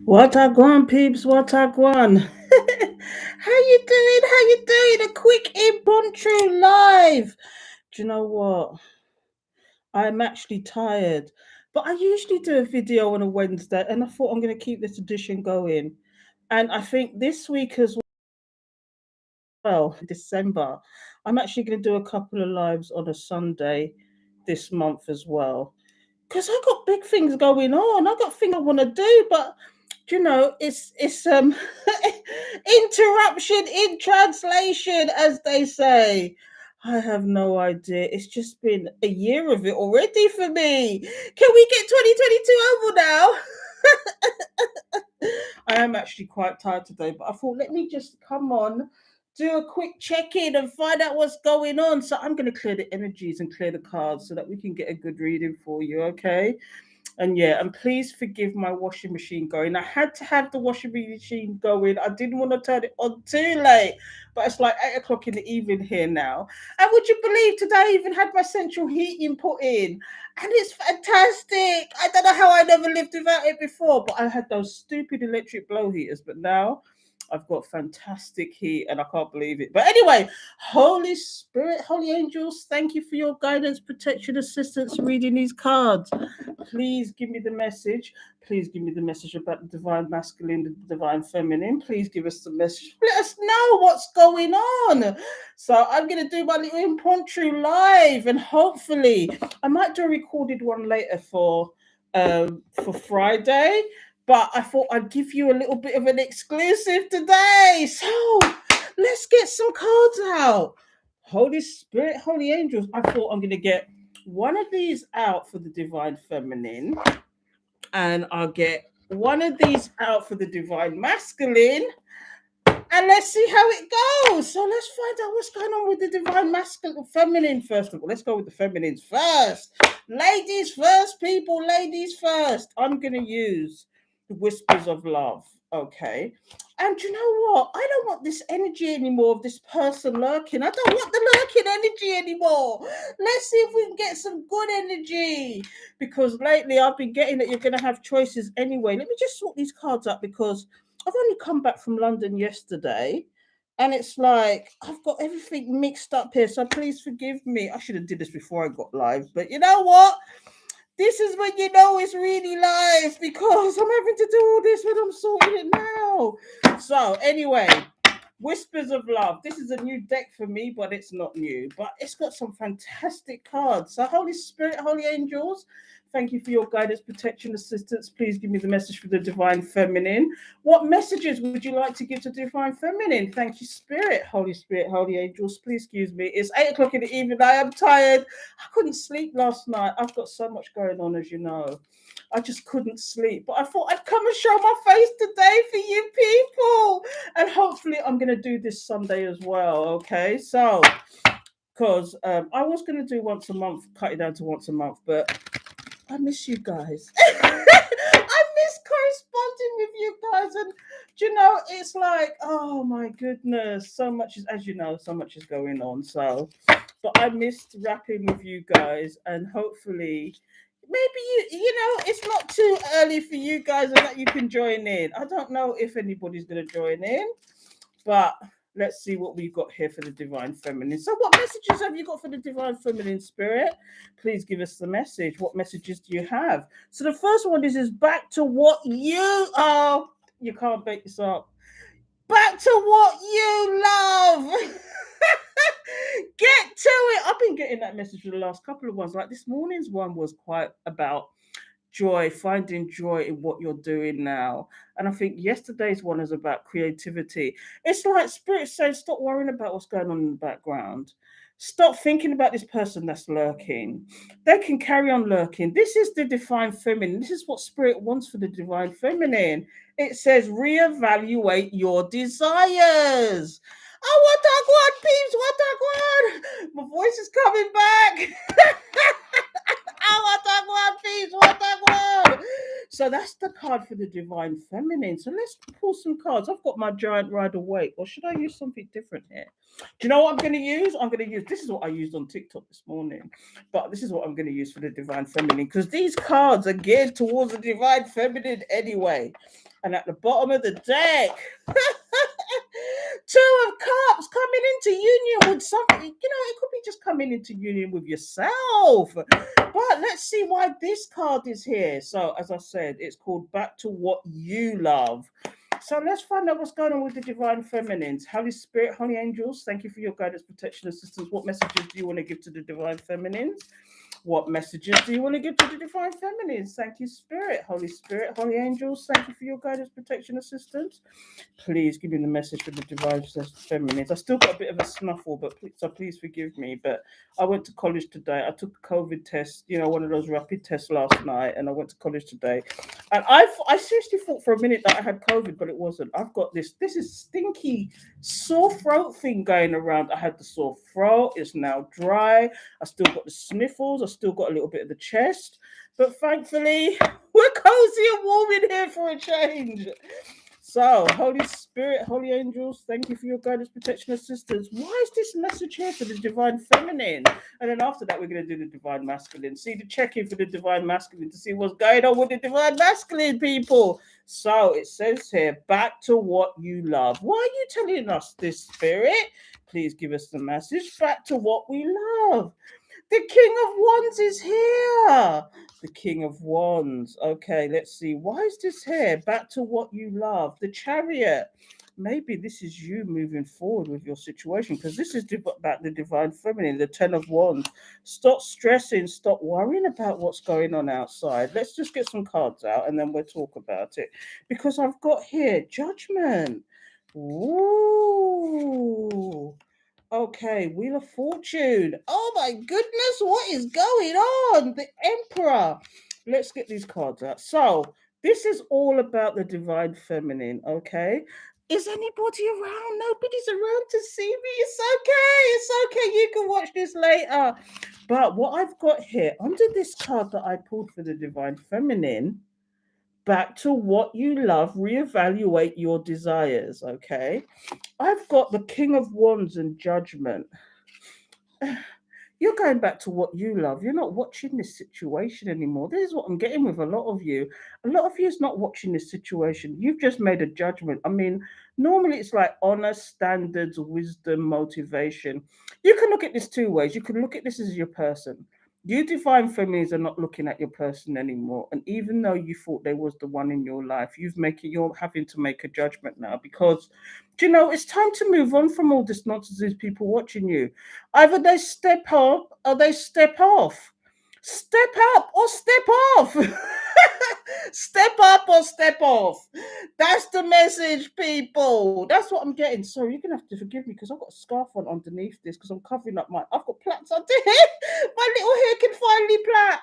What a gwan, peeps, what a gwan. How you doing? How you doing? A quick impromptu live. Do you know what? I'm actually tired. But I usually do a video on a Wednesday and I thought I'm gonna keep this edition going. And I think this week as well, December, I'm actually gonna do a couple of lives on a Sunday this month as well. Because I got big things going on. I got things I want to do, but it's interruption in translation, as they say. I have no idea. It's just been a year of it already for me. Can we get 2022 over now? I am actually quite tired today, but I thought let me just come on, do a quick check in and find out what's going on. So I'm going to clear the energies and clear the cards so that we can get a good reading for you, okay? And yeah, and please forgive my washing machine going. I had to have the washing machine going. I didn't want to turn it on too late, but it's like 8 o'clock in the evening here now. And would you believe today I even had my central heating put in? And it's fantastic. I don't know how I never lived without it before, but I had those stupid electric blow heaters. But now I've got fantastic heat and I can't believe it. But anyway, Holy Spirit, Holy Angels, thank you for your guidance, protection, assistance, reading these cards. Please give me the message. Please give me the message about the divine masculine, the divine feminine. Please give us the message. Let us know what's going on. So I'm going to do my little impromptu live, and hopefully I might do a recorded one later for Friday. But I thought I'd give you a little bit of an exclusive today. So let's get some cards out. Holy Spirit, Holy Angels. I thought I'm going to get one of these out for the divine feminine, and I'll get one of these out for the divine masculine, and let's see how it goes. So let's find out what's going on with the divine masculine, feminine first of all. Let's go with the feminines first. Ladies first, people. Ladies first. I'm going to use the whispers of love. Okay. And you know what? I don't want this energy anymore of this person lurking. I don't want the lurking energy anymore. Let's see if we can get some good energy. Because lately I've been getting that you're going to have choices anyway. Let me just sort these cards up because I've only come back from London yesterday, and it's like I've got everything mixed up here. So please forgive me. I should have did this before I got live, but you know what? This is when you know it's really live because I'm having to do all this when I'm sorting it now. So anyway, Whispers of Love. This is a new deck for me, but it's not new. But it's got some fantastic cards. So Holy Spirit, Holy Angels, thank you for your guidance, protection, assistance. Please give me the message for the divine feminine. What messages would you like to give to divine feminine? Thank you, Spirit, Holy Angels. Please excuse me. It's 8 o'clock in the evening. I am tired. I couldn't sleep last night. I've got so much going on, as you know. I just couldn't sleep. But I thought I'd come and show my face today for you people. And hopefully I'm going to do this Sunday as well. Okay. So, because I was going to do once a month, cut it down to once a month, but I miss you guys. I miss corresponding with you guys. And, you know, it's like, oh my goodness, so much is, as you know, so much is going on. So, but I missed rapping with you guys, and hopefully maybe you know it's not too early for you guys and that you can join in. I don't know if anybody's going to join in, but let's see what we've got here for the divine feminine. So what messages have you got for the divine feminine, Spirit? Please give us the message. What messages do you have? So the first one is back to what you are. You can't make this up. Back to what you love. Get to it. I've been getting that message for the last couple of ones. Like this morning's one was quite about joy, finding joy in what you're doing now. And I think yesterday's one is about creativity. It's like Spirit says, stop worrying about what's going on in the background. Stop thinking about this person that's lurking. They can carry on lurking. This is the divine feminine. This is what Spirit wants for the divine feminine. It says reevaluate your desires. Oh, what that one, peeps? What that one? My voice is coming back. I want that one, peeps. What that one? So that's the card for the divine feminine. So let's pull some cards. I've got my giant rider weight, or should I use something different here? Do you know what I'm going to use? I'm going to use, this is what I used on TikTok this morning, but this is what I'm going to use for the divine feminine, because these cards are geared towards the divine feminine anyway. And at the bottom of the deck, Two of Cups, coming into union with something. It could be just coming into union with yourself. But let's see why this card is here. So, as I said, it's called Back to What You Love. So let's find out what's going on with the divine feminines. Holy Spirit, holy angels, thank you for your guidance, protection, assistance. What messages do you want to give to the divine feminines? What messages do you want to give to the divine feminines? Thank you, Spirit, holy angels. Thank you for your guidance, protection, assistance. Please give me the message for the divine feminines. I still got a bit of a snuffle, but please forgive me. But I went to college today. I took a COVID test, one of those rapid tests last night, and I went to college today. And I seriously thought for a minute that I had COVID, but it wasn't. I've got this is stinky sore throat thing going around. I had the sore throat. It's now dry. I still got the sniffles. I still got a little bit of the chest. But thankfully, we're cozy and warm in here for a change. So, Holy Spirit, holy angels, thank you for your guidance, protection, assistance. Why is this message here for the divine feminine? And then after that, we're going to do the divine masculine. See the check-in for the divine masculine to see what's going on with the divine masculine, people. So, it says here, back to what you love. Why are you telling us this, Spirit? Please give us the message. Back to what we love. The King of Wands is here. The King of Wands. Okay, let's see. Why is this here? Back to what you love. The Chariot. Maybe this is you moving forward with your situation, because this is about the divine feminine, the Ten of Wands. Stop stressing. Stop worrying about what's going on outside. Let's just get some cards out and then we'll talk about it. Because I've got here Judgment. Ooh. Okay, Wheel of Fortune. Oh my goodness, what is going on? The Emperor. Let's get these cards out. So, this is all about the divine feminine, okay? Is anybody around? Nobody's around to see me. It's okay. It's okay. You can watch this later. But what I've got here, under this card that I pulled for the divine feminine, back to what you love, reevaluate your desires, okay? I've got the King of Wands and Judgment. You're going back to what you love. You're not watching this situation anymore. This is what I'm getting with a lot of you. A lot of you is not watching this situation. You've just made a judgment. I mean, normally it's like honor, standards, wisdom, motivation. You can look at this two ways. You can look at this as your person. You divine feminines are not looking at your person anymore. And even though you thought there was the one in your life, you're having to make a judgment now, because it's time to move on from all this nonsense. These people watching you. Either they step up or they step off. Step up or step off. Step up or step off. That's the message, people. That's what I'm getting. Sorry, you're gonna have to forgive me because I've got a scarf on underneath this because I'm covering up I've got plaits under here. My little hair can finally plait.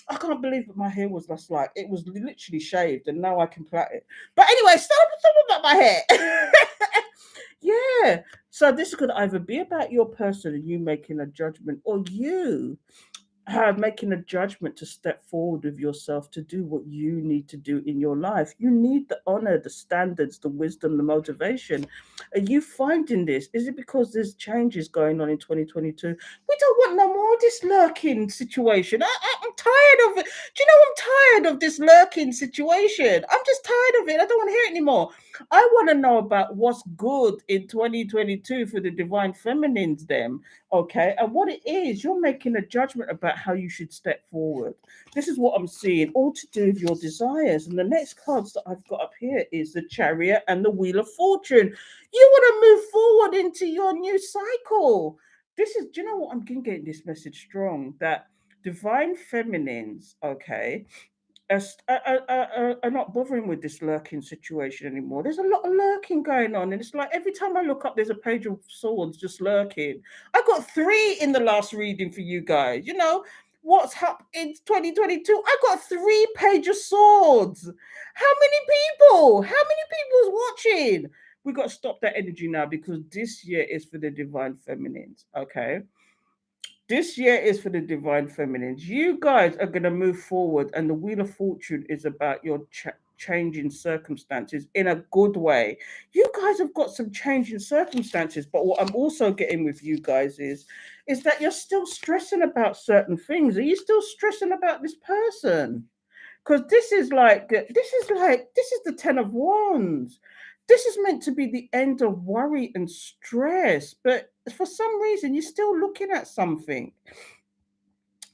I can't believe that my hair was just like, it was literally shaved and now I can plait it. But anyway, stop about my hair. Yeah. So this could either be about your person and you making a judgment, or you making a judgment to step forward with yourself to do what you need to do in your life. You need the honor, the standards, the wisdom, the motivation. Are you finding this? Is it because there's changes going on in 2022? We don't want no more of this lurking situation. I'm tired of it. Do you know I'm tired of this lurking situation? I'm just tired of it. I don't want to hear it anymore. I want to know about what's good in 2022 for the divine feminines, them. Okay, and what it is, you're making a judgment about how you should step forward. This is what I'm seeing, all to do with your desires. And the next cards that I've got up here is the Chariot and the Wheel of Fortune. You want to move forward into your new cycle. Do you know what? I'm getting this message strong, that divine feminines, okay, are not bothering with this lurking situation anymore. There's a lot of lurking going on, and it's like every time I look up, there's a page of swords just lurking. I got 3 in the last reading for you guys. What's up in 2022? I got 3 page of swords. How many people? How many people is watching? We got to stop that energy now, because this year is for the divine feminines. Okay. This year is for the divine feminines. You guys are going to move forward, and the Wheel of Fortune is about your changing circumstances in a good way. You guys have got some changing circumstances, but what I'm also getting with you guys is that you're still stressing about certain things. Are you still stressing about this person? Because this is the 10 of Wands. This is meant to be the end of worry and stress, but for some reason you're still looking at something.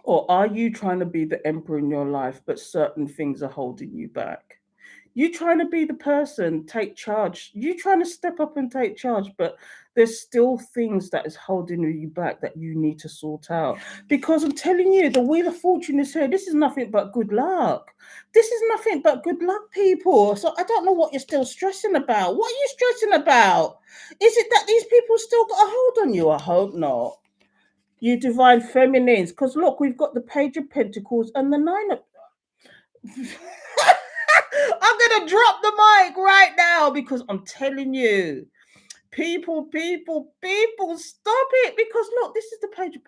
Or are you trying to be the emperor in your life, but certain things are holding you back? You trying to be the person, take charge. You trying to step up and take charge, but there's still things that is holding you back that you need to sort out. Because I'm telling you, the Wheel of Fortune is here. This is nothing but good luck. This is nothing but good luck, people. So I don't know what you're still stressing about. What are you stressing about? Is it that these people still got a hold on you? I hope not. You divine feminines, because look, we've got the Page of Pentacles and the Nine of. I'm gonna drop the mic right now because I'm telling you, people, stop it. Because look, this is the Page of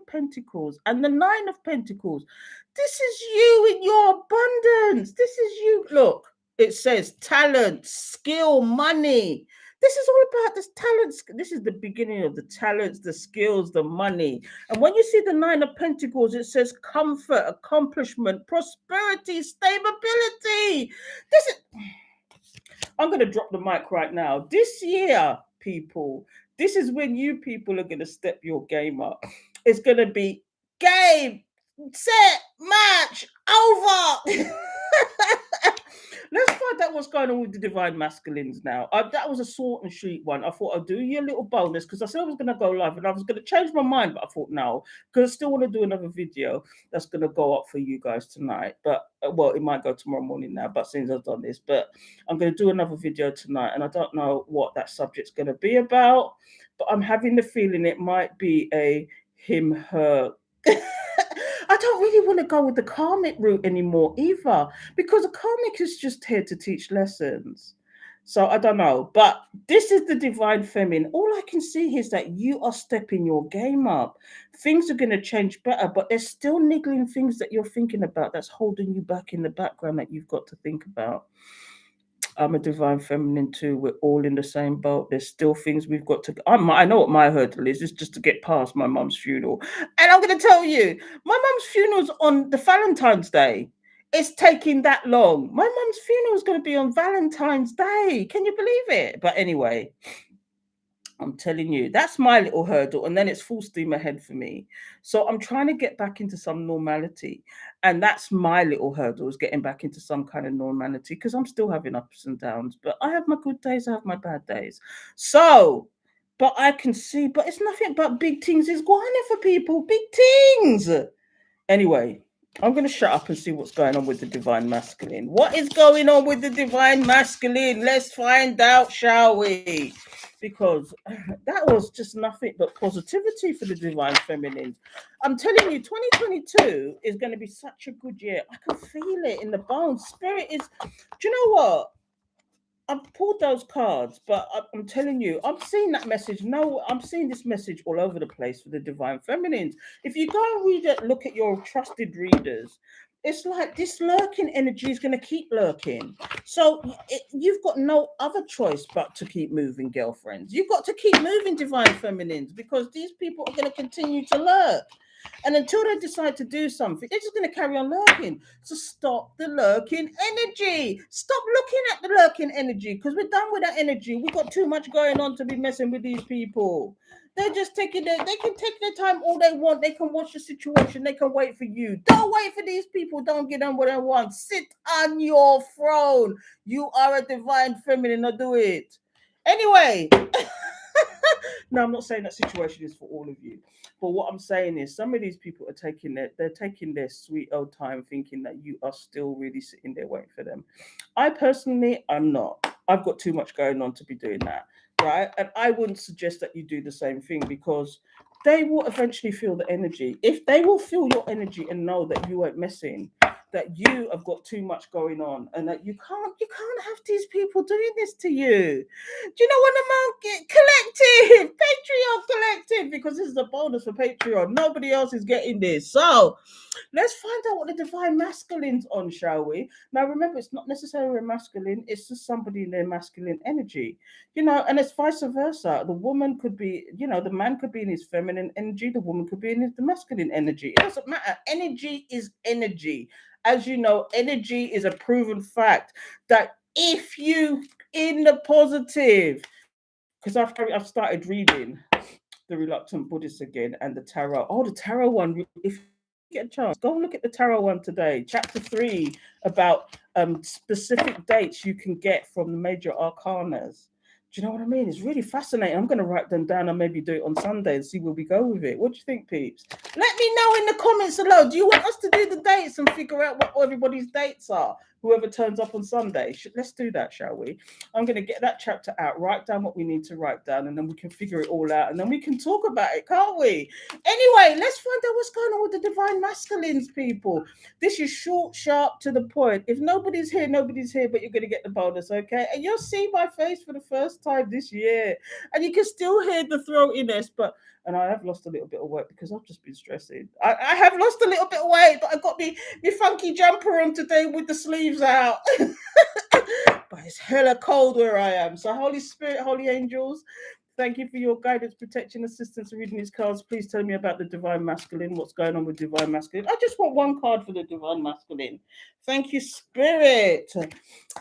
Pentacles, and the Nine of Pentacles. This is you in your abundance. This is you. Look, it says talent, skill, money. This is all about this talents. This is the beginning of the talents, the skills, the money. And when you see the Nine of Pentacles, it says comfort, accomplishment, prosperity, stability. This is. I'm going to drop the mic right now. This year, people, this is when you people are going to step your game up. It's going to be game, set, match, over. Let's find out what's going on with the divine masculines now. That was a sort and shoot one. I thought I'd do you a little bonus because I said I was going to go live and I was going to change my mind, but I thought no, because I still want to do another video that's going to go up for you guys tonight. But well, it might go tomorrow morning now, but since I've done this, but I'm going to do another video tonight, and I don't know what that subject's going to be about, but I'm having the feeling it might be a him, her. I don't really want to go with the karmic route anymore either, because the karmic is just here to teach lessons. So I don't know, but this is the divine feminine. All I can see is that you are stepping your game up. Things are going to change better, but there's still niggling things that you're thinking about that's holding you back in the background that you've got to think about. I'm a divine feminine too. We're all in the same boat. There's still things we've got to. I know what my hurdle is. It's just to get past my mum's funeral. And I'm going to tell you, my mum's funeral's on the Valentine's Day. It's taking that long. My mum's funeral is going to be on Valentine's Day. Can you believe it? But anyway, I'm telling you, that's my little hurdle. And then it's full steam ahead for me. So I'm trying to get back into some normality. And that's my little hurdle, is getting back into some kind of normality, because I'm still having ups and downs. But I have my good days, I have my bad days. So, but I can see, but it's nothing but big things is going on for people. Big things. Anyway, I'm going to shut up and see what's going on with the divine masculine. What is going on with the divine masculine? Let's find out, shall we? Because that was just nothing but positivity for the divine feminine. I'm telling you, 2022 is going to be such a good year. I can feel it in the bones. Spirit is, do you know what? I've pulled those cards, but I'm telling you, I'm seeing that message. No, I'm seeing this message all over the place for the divine feminines. If you go and read it, look at your trusted readers, it's like this lurking energy is going to keep lurking. So you've got no other choice but to keep moving, girlfriends. You've got to keep moving, divine feminines, because these people are going to continue to lurk. And until they decide to do something, they're just going to carry on lurking. So stop the lurking energy. Stop looking at the lurking energy, because we're done with that energy. We've got too much going on to be messing with these people. They're just they can take their time all they want. They can watch the situation. They can wait for you. Don't wait for these people. Don't get them what they want. Sit on your throne. You are a divine feminine. Now do it. Anyway. No, I'm not saying that situation is for all of you. But what I'm saying is some of these people are taking their sweet old time, thinking that you are still really sitting there waiting for them. I personally, I'm not. I've got too much going on to be doing that, right? And I wouldn't suggest that you do the same thing, because they will eventually feel the energy. If they will feel your energy and know that you ain't messing, that you have got too much going on, and that you can't have these people doing this to you. Do you know what I'm get collective, Patreon collective, because this is a bonus for Patreon. Nobody else is getting this. So let's find out what the divine masculine's on, shall we? Now, remember, it's not necessarily a masculine, it's just somebody in their masculine energy, and it's vice versa. The woman could be, the man could be in his feminine energy, the woman could be in the masculine energy. It doesn't matter. Energy is energy. As you know, energy is a proven fact that if you in the positive, because I've started reading the Reluctant Buddhist again and the tarot. Oh, the tarot one. If you get a chance, go and look at the tarot one today. Chapter 3 about specific dates you can get from the major arcanas. Do you know what I mean? It's really fascinating. I'm going to write them down and maybe do it on Sunday and see where we go with it. What do you think, peeps? Let me know in the comments below. Do you want us to do the dates and figure out what everybody's dates are? Whoever turns up on Sunday. Let's do that, shall we? I'm going to get that chapter out, write down what we need to write down, and then we can figure it all out, and then we can talk about it, can't we? Anyway, let's find out what's going on with the divine masculines, people. This is short, sharp, to the point. If nobody's here, nobody's here, but you're going to get the bonus, okay? And you'll see my face for the first time this year, and you can still hear the throatiness, and I have lost a little bit of weight because I've just been stressing. I have lost a little bit of weight, but I got my funky jumper on today with the sleeves out. But it's hella cold where I am. So Holy Spirit, holy angels, thank you for your guidance, protection, assistance, and reading these cards. Please tell me about the divine masculine. What's going on with divine masculine? I just want one card for the divine masculine. Thank you, Spirit.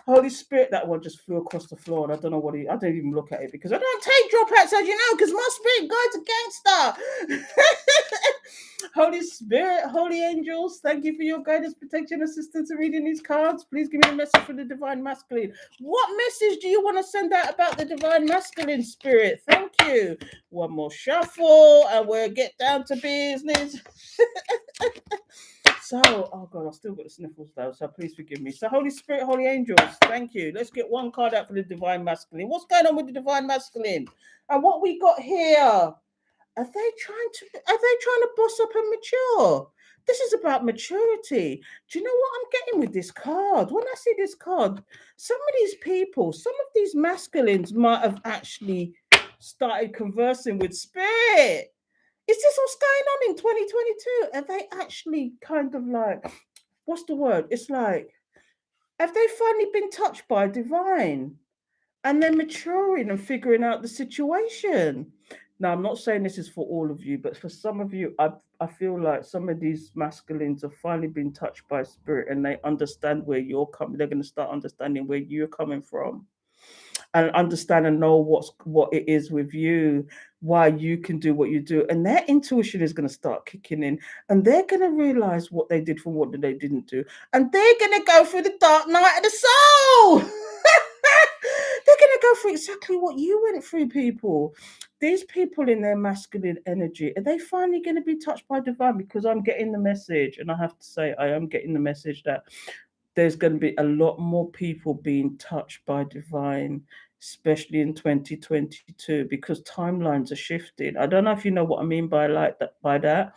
Holy Spirit, that one just flew across the floor, and I don't know what I don't even look at it because I don't take dropouts, as you know, because my spirit guide's a gangster. Holy Spirit, holy angels, thank you for your guidance, protection, assistance, and reading these cards. Please give me a message for the divine masculine. What message do you want to send out about the divine masculine, Spirit? Thank you. One more shuffle, and we'll get down to business. So, oh God, I've still got the sniffles though, so please forgive me. So, Holy Spirit, holy angels, thank you. Let's get one card out for the divine masculine. What's going on with the divine masculine? And what we got here? Are they trying to boss up and mature? This is about maturity. Do you know what I'm getting with this card? When I see this card, some of these people, some of these masculines might have actually started conversing with spirit. Is this what's going on in 2022? Are they actually kind of like, what's the word? It's like, have they finally been touched by divine? And they're maturing and figuring out the situation. Now, I'm not saying this is for all of you, but for some of you, I feel like some of these masculines have finally been touched by spirit and they understand where you're coming. They're going to start understanding where you're coming from and understand and know what it is with you, why you can do what you do. And their intuition is going to start kicking in and they're going to realize what they did from what they didn't do. And they're going to go through the dark night of the soul. They're going to go through exactly what you went through, people. These people in their masculine energy, are they finally going to be touched by divine? Because I'm getting the message, and I have to say, I am getting the message that there's going to be a lot more people being touched by divine, especially in 2022, because timelines are shifting. I don't know if you know what I mean by that,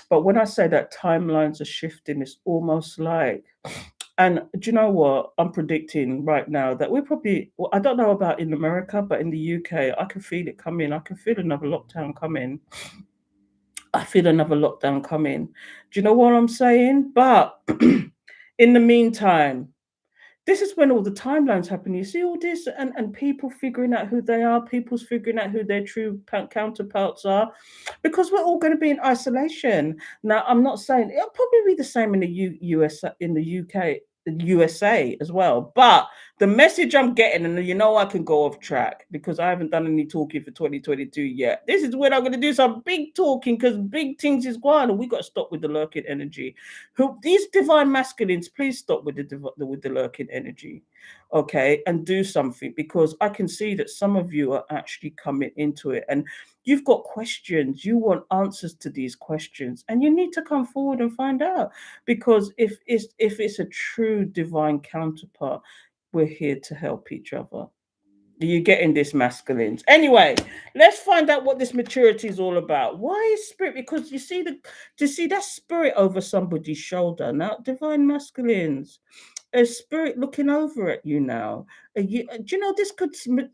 but when I say that timelines are shifting, it's almost like, and do you know what? I'm predicting right now that we're probably, well, I don't know about in America, but in the UK, I can feel it coming. I can feel another lockdown coming. I feel another lockdown coming. Do you know what I'm saying? But in the meantime, this is when all the timelines happen. You see all this and people figuring out who they are, people's figuring out who their true counterparts are, because we're all going to be in isolation. Now, I'm not saying it'll probably be the same in the US, in the UK, the USA as well. But the message I'm getting, and you know I can go off track because I haven't done any talking for 2022 yet. This is when I'm going to do some big talking because big things is going on. We got to stop with the lurking energy. These divine masculines, please stop with the lurking energy, okay, and do something, because I can see that some of you are actually coming into it and you've got questions. You want answers to these questions, and you need to come forward and find out. Because if it's a true divine counterpart, we're here to help each other. You're getting this, masculines. Anyway, let's find out what this maturity is all about. Why is spirit? Because you see that spirit over somebody's shoulder. Now, divine masculines, a spirit looking over at you now. Do you know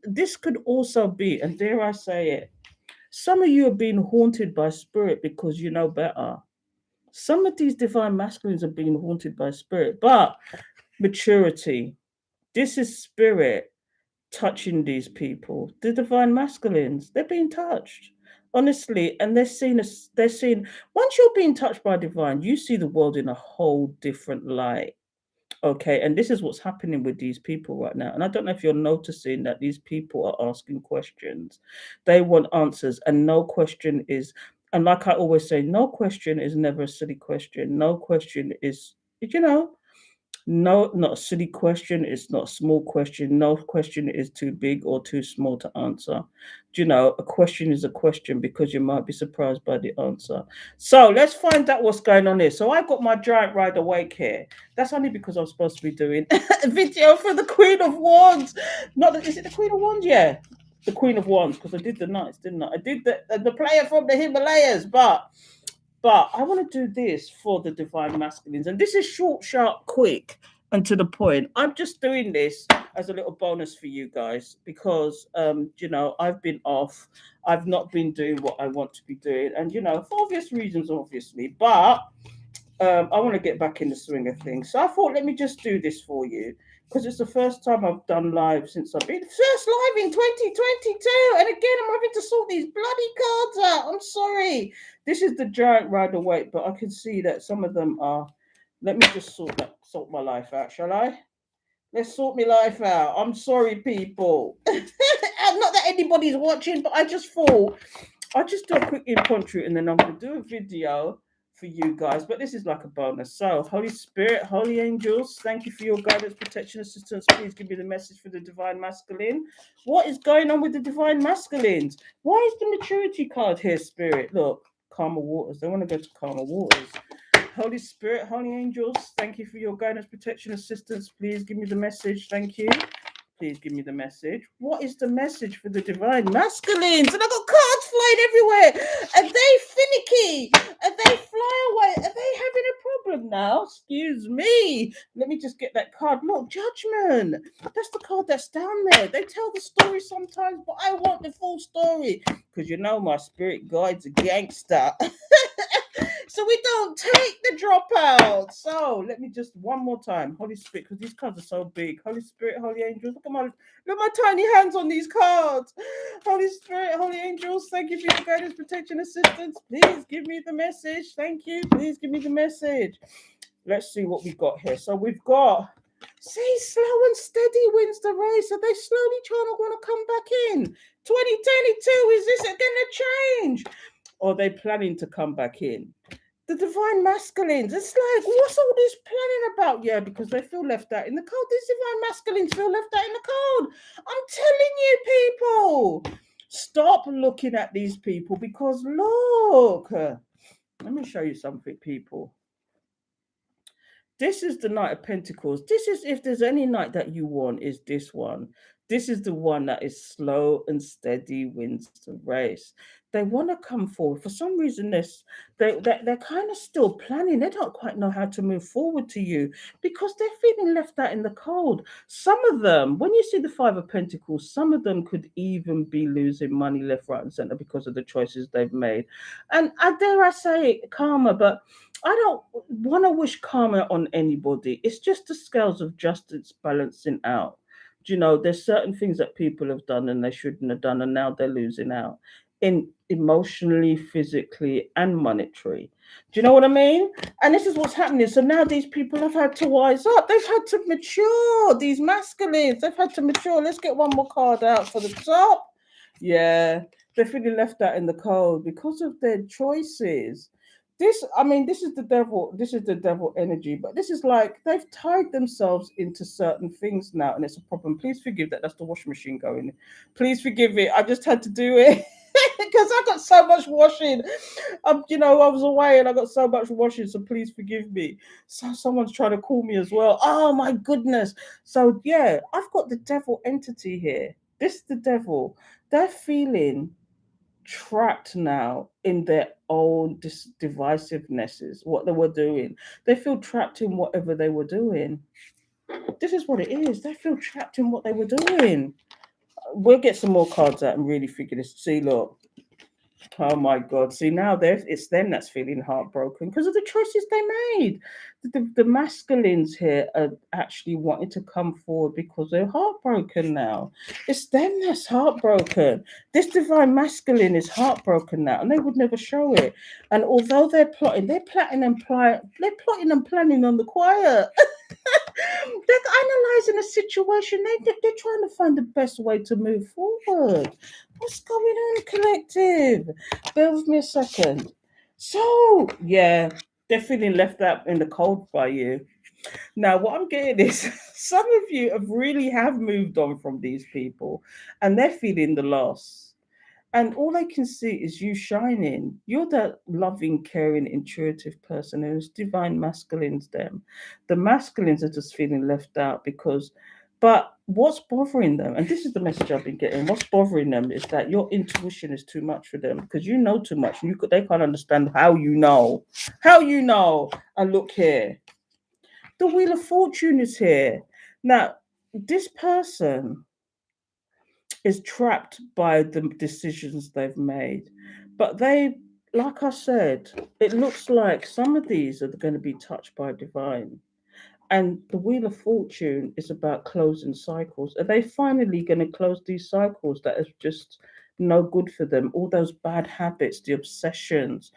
this could also be, and dare I say it, some of you are being haunted by spirit because you know better. Some of these divine masculines are being haunted by spirit, but maturity. This is spirit touching these people. The divine masculines, they're being touched. Honestly, and they're seeing once you're being touched by divine, you see the world in a whole different light. Okay, and this is what's happening with these people right now. And I don't know if you're noticing that these people are asking questions. They want answers, and no question is, and like I always say, no question is never a silly question. No question is, you know, no, not a silly question. It's not a small question. No question is too big or too small to answer. Do you know, a question is a question because you might be surprised by the answer. So let's find out what's going on here. So I got my giant ride awake here. That's only because I'm supposed to be doing a video for the Queen of Wands. Not that, is it the Queen of Wands? Yeah, the Queen of Wands, because I did the Knights, didn't I? I did the player from the Himalayas, but I want to do this for the divine masculines. And this is short, sharp, quick, and to the point. I'm just doing this as a little bonus for you guys because, you know, I've been off. I've not been doing what I want to be doing. And, you know, for obvious reasons, obviously. But I want to get back in the swing of things. So I thought, let me just do this for you because it's the first time I've done live since I've been first live in 2022. And again, I'm having to sort these bloody cards out. I'm sorry. This is the giant rider weight, but I can see that some of them are. Let me just sort my life out, shall I? Let's sort my life out. I'm sorry, people. Not that anybody's watching, but I just thought I'll just do a quick impromptu and then I'm going to do a video for you guys. But this is like a bonus. So, Holy Spirit, Holy Angels, thank you for your guidance, protection, assistance. Please give me the message for the divine masculine. What is going on with the divine masculines? Why is the maturity card here, Spirit? Look, calmer waters. They want to go to calmer waters. Holy Spirit, Holy Angels, thank you for your guidance, protection, assistance. Please give me the message. Thank you. Please give me the message. What is the message for the divine masculines? And I got cards flying everywhere. Are they finicky? Are they fly away? Are they having a problem now? Excuse me. Let me just get that card. Look, Judgment. That's the card that's down there. They tell the story sometimes, but I want the full story because you know my spirit guide's a gangster. So we don't take the dropout. So let me just one more time. Holy Spirit, because these cards are so big. Holy Spirit, Holy Angels. Look at my tiny hands on these cards. Holy Spirit, Holy Angels, thank you for your guidance, protection, assistance. Please give me the message. Thank you. Please give me the message. Let's see what we've got here. So we've got, see, slow and steady wins the race. Are they slowly trying to want to come back in? 2022, is this going to change? Or are they planning to come back in? The divine masculines, it's like, what's all this planning about? Yeah, because they feel left out in the cold. These divine masculines feel left out in the cold. I'm telling you, people, stop looking at these people because look, let me show you something, people. This is the Night of Pentacles. This is, if there's any night that you want, is this one. This is the one that is slow and steady wins the race. They want to come forward. For some reason, they're kind of still planning. They don't quite know how to move forward to you because they're feeling left out in the cold. Some of them, when you see the Five of Pentacles, some of them could even be losing money left, right, and center because of the choices they've made. And dare I say karma, but I don't want to wish karma on anybody. It's just the scales of justice balancing out. Do you know, there's certain things that people have done and they shouldn't have done, and now they're losing out in emotionally, physically, and monetary. Do you know what I mean? And this is what's happening. So now these people have had to wise up. They've had to mature. These masculines, they've had to mature. Let's get one more card out for the top. Yeah, they're feeling left out in the cold because of their choices. This is the devil. This is the devil energy, but this is like they've tied themselves into certain things now, and it's a problem. Please forgive that. That's the washing machine going. Please forgive it. I just had to do it because I got so much washing. I was away and I got so much washing, so please forgive me. So someone's trying to call me as well. Oh my goodness. So yeah, I've got the devil entity here. This is the devil. They're feeling trapped now in their own divisivenesses, what they were doing. They feel trapped in whatever they were doing. This is what it is. They feel trapped in what they were doing. We'll get some more cards out and really figure this. See, look. Oh my God. See, now it's them that's feeling heartbroken because of the choices they made. The masculines here are actually wanting to come forward because they're heartbroken now. It's them that's heartbroken. This divine masculine is heartbroken now, and they would never show it. And although they're plotting and planning on the quiet. They're analysing a situation. They're trying to find the best way to move forward. What's going on, collective? Bear with me a second. So, yeah, they're feeling left out in the cold by you. Now, what I'm getting is some of you have moved on from these people and they're feeling the loss. And all I can see is you shining. You're that loving, caring, intuitive person, and it's divine masculines them. The masculines are just feeling left out but what's bothering them, and this is the message I've been getting, what's bothering them is that your intuition is too much for them because you know too much and they can't understand how you know. How you know. And look here. The Wheel of Fortune is here. Now, this person is trapped by the decisions they've made. But like I said, it looks like some of these are going to be touched by divine. And the Wheel of Fortune is about closing cycles. Are they finally going to close these cycles that is just no good for them? All those bad habits, the obsessions,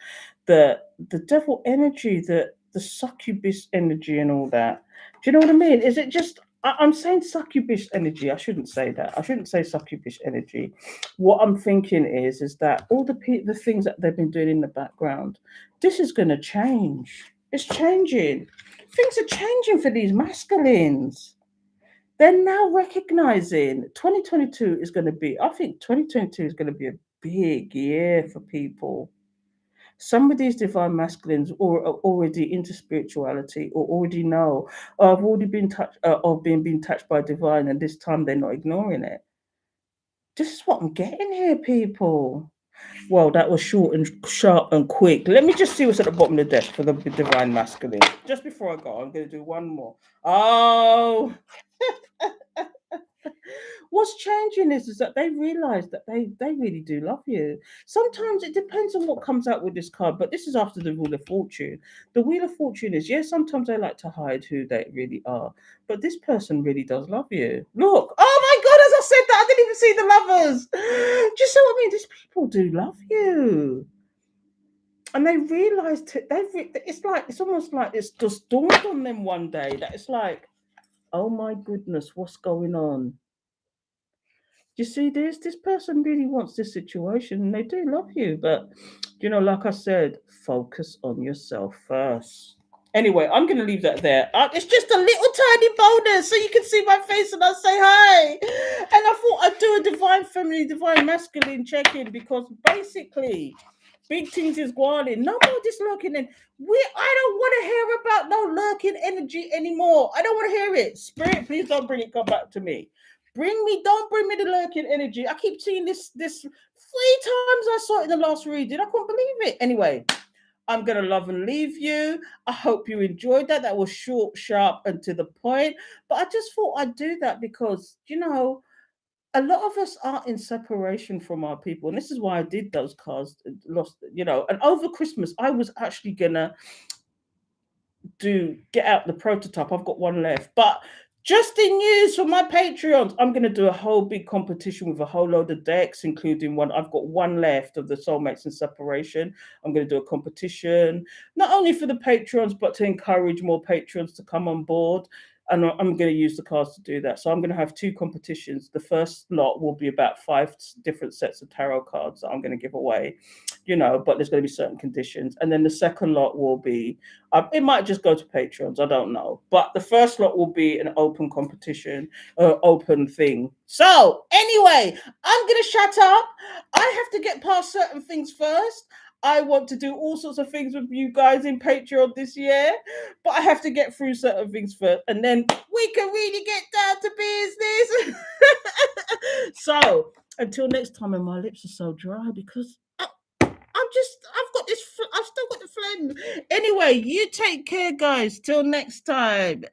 the devil energy, the succubus energy, and all that. Do you know what I mean? Is it just? I'm saying succubus energy. I shouldn't say that. I shouldn't say succubus energy. What I'm thinking is that all the things that they've been doing in the background, this is going to change. It's changing. Things are changing for these masculines. They're now recognizing 2022 is going to be, I think 2022 is going to be a big year for people. Some of these divine masculines are already into spirituality or already know, or have already been touched, or been touched by divine, and this time they're not ignoring it. This is what I'm getting here, people. Well, that was short and sharp and quick. Let me just see what's at the bottom of the deck for the divine masculine. Just before I go, I'm going to do one more. Oh, what's changing is that they realize that they really do love you. Sometimes it depends on what comes out with this card, but this is after the Wheel of Fortune. The Wheel of Fortune is, yes, sometimes they like to hide who they really are, but this person really does love you. Look, oh my God, as I said that, I didn't even see the lovers. Do you see what I mean? These people do love you. And they realized it's almost like it's just dawned on them one day that it's like, oh my goodness, what's going on? You see this? This person really wants this situation and they do love you. But, like I said, focus on yourself first. Anyway, I'm going to leave that there. It's just a little tiny bonus so you can see my face and I'll say hi. And I thought I'd do a divine feminine, divine masculine check-in because basically big things is going in. No more just lurking in. I don't want to hear about no lurking energy anymore. I don't want to hear it. Spirit, please don't come back to me. Don't bring me the lurking energy. I keep seeing this 3 times I saw it in the last reading. I couldn't believe it. Anyway, I'm going to love and leave you. I hope you enjoyed that. That was short, sharp, and to the point. But I just thought I'd do that because, a lot of us are in separation from our people. And this is why I did those cards, and over Christmas, I was actually going to get out the prototype. I've got one left. But just in news for my Patreons, I'm going to do a whole big competition with a whole load of decks, including one. I've got one left of the Soulmates and Separation. I'm going to do a competition, not only for the Patreons, but to encourage more Patreons to come on board. And I'm going to use the cards to do that. So I'm going to have 2 competitions. The first lot will be about 5 different sets of tarot cards that I'm going to give away, but there's going to be certain conditions. And then the second lot will be, it might just go to Patreons, I don't know. But the first lot will be an open competition, open thing. So anyway, I'm going to shut up. I have to get past certain things first. I want to do all sorts of things with you guys in Patreon this year, but I have to get through certain things first, and then we can really get down to business. So until next time, and my lips are so dry because I've still got the phlegm. Anyway, you take care, guys. Till next time.